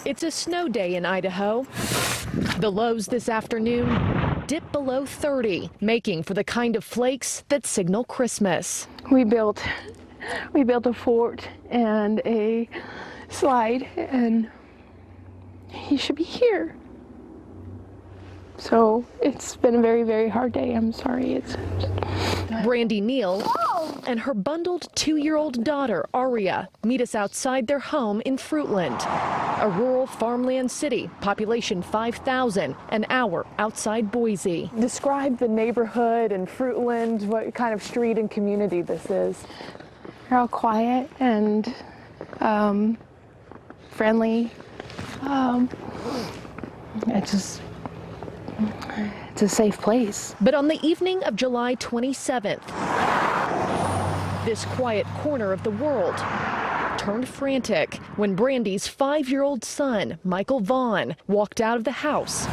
It's a snow day in Idaho. The lows this afternoon dip below 30, making for the kind of flakes that signal Christmas. We built a fort and a slide, and he should be here. So it's been a very, very hard day. I'm sorry. Brandy Neal and her bundled 2-year-old daughter, Aria, meet us outside their home in Fruitland, a rural farmland city, population 5,000, an hour outside Boise. Describe the neighborhood and Fruitland, what kind of street and community this is. They're all quiet and friendly. It's a safe place. But on the evening of July 27th, this quiet corner of the world turned frantic when Brandy's 5-year-old son, Michael Vaughan, walked out of the house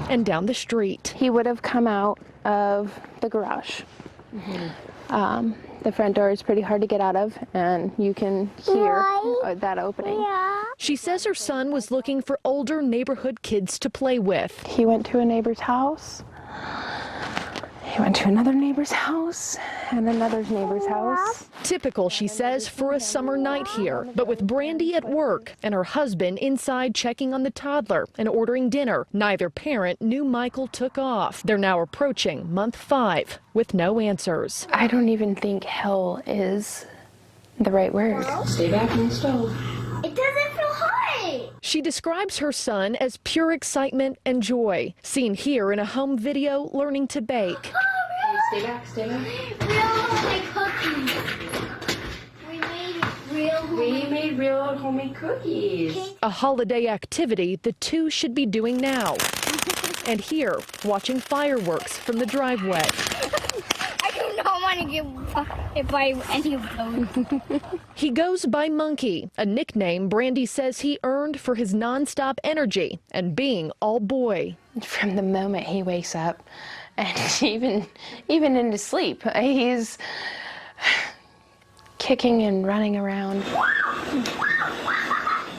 and down the street. He would have come out of the garage. The front door is pretty hard to get out of, and you can hear that opening. She says her son was looking for older neighborhood kids to play with. He went to a neighbor's house. He went to another neighbor's house and another neighbor's house. Typical, she says, for a summer night here. But with Brandy at work and her husband inside checking on the toddler and ordering dinner, neither parent knew Michael took off. They're now approaching month 5 with no answers. I don't even think hell is the right word. Stay back from the stove. It doesn't feel hot. She describes her son as pure excitement and joy, seen here in a home video learning to bake. Stay back, stay back. Real homemade cookies. We made real homemade cookies. A holiday activity the two should be doing now. And here, watching fireworks from the driveway. I do not want to get hit by any of those. He goes by Monkey, a nickname Brandy says he earned for his nonstop energy and being all boy. From the moment he wakes up, and even in his sleep, he's kicking and running around.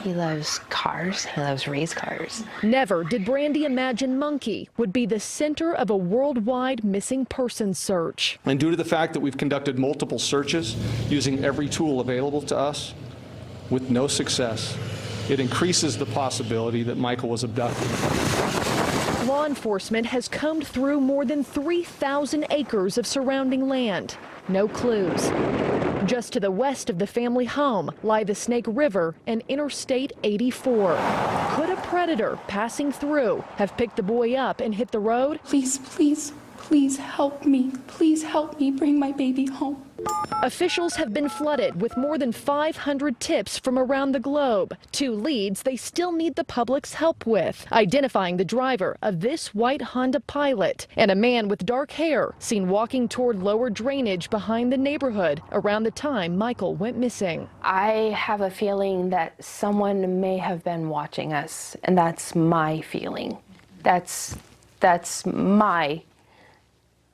He loves cars. He loves race cars. Never did Brandy imagine Monkey would be the center of a worldwide missing persons search. And due to the fact that we've conducted multiple searches using every tool available to us with no success, it increases the possibility that Michael was abducted. Law enforcement has combed through more than 3,000 acres of surrounding land. No clues. Just to the west of the family home lie the Snake River and Interstate 84. Could a predator passing through have picked the boy up and hit the road? Please, please, please help me. Please help me bring my baby home. Officials have been flooded with more than 500 tips from around the globe. 2 leads they still need the public's help with: identifying the driver of this white Honda Pilot and a man with dark hair seen walking toward lower drainage behind the neighborhood around the time Michael went missing. I have a feeling that someone may have been watching us, and that's my feeling. That's my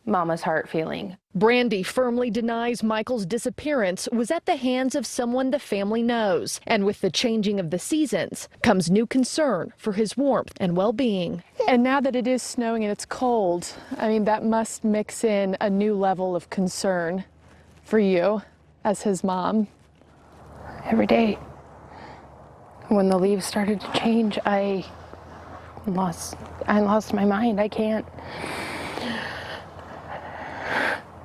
mama's heart feeling. Brandy firmly denies Michael's disappearance was at the hands of someone the family knows. And with the changing of the seasons comes new concern for his warmth and well-being. And now that it is snowing and it's cold, I mean, that must mix in a new level of concern for you as his mom. Every day, when the leaves started to change, I lost my mind. I can't.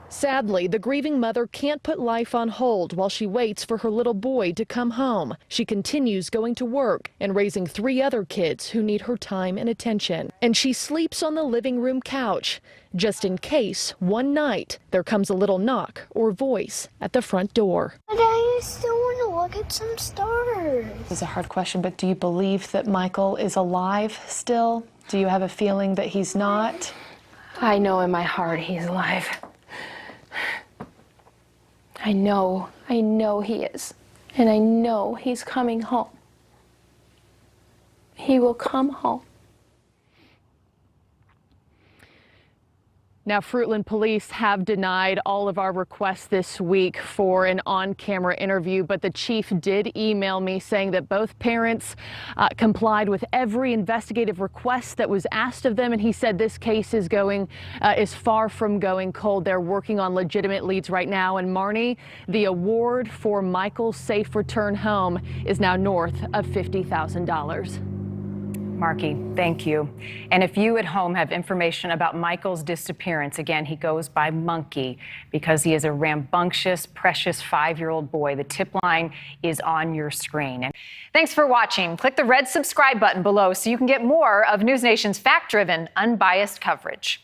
Sadly, the grieving mother can't put life on hold while she waits for her little boy to come home. She continues going to work and raising 3 other kids who need her time and attention. And she sleeps on the living room couch, just in case one night there comes a little knock or voice at the front door. But I still want to look at some stars. This is a hard question, but do you believe that Michael is alive still? Do you have a feeling that he's not? I know in my heart he's alive. I know he is. And I know he's coming home. He will come home. Now, Fruitland police have denied all of our requests this week for an on-camera interview, but the chief did email me saying that both parents complied with every investigative request that was asked of them, and he said this case is far from going cold. They're working on legitimate leads right now, and Marnie, the award for Michael's safe return home is now north of $50,000. Marky, thank you. And if you at home have information about Michael's disappearance, again, he goes by Monkey because he is a rambunctious, precious 5-year-old boy. The tip line is on your screen. And thanks for watching. Click the red subscribe button below so you can get more of NewsNation's fact-driven, unbiased coverage.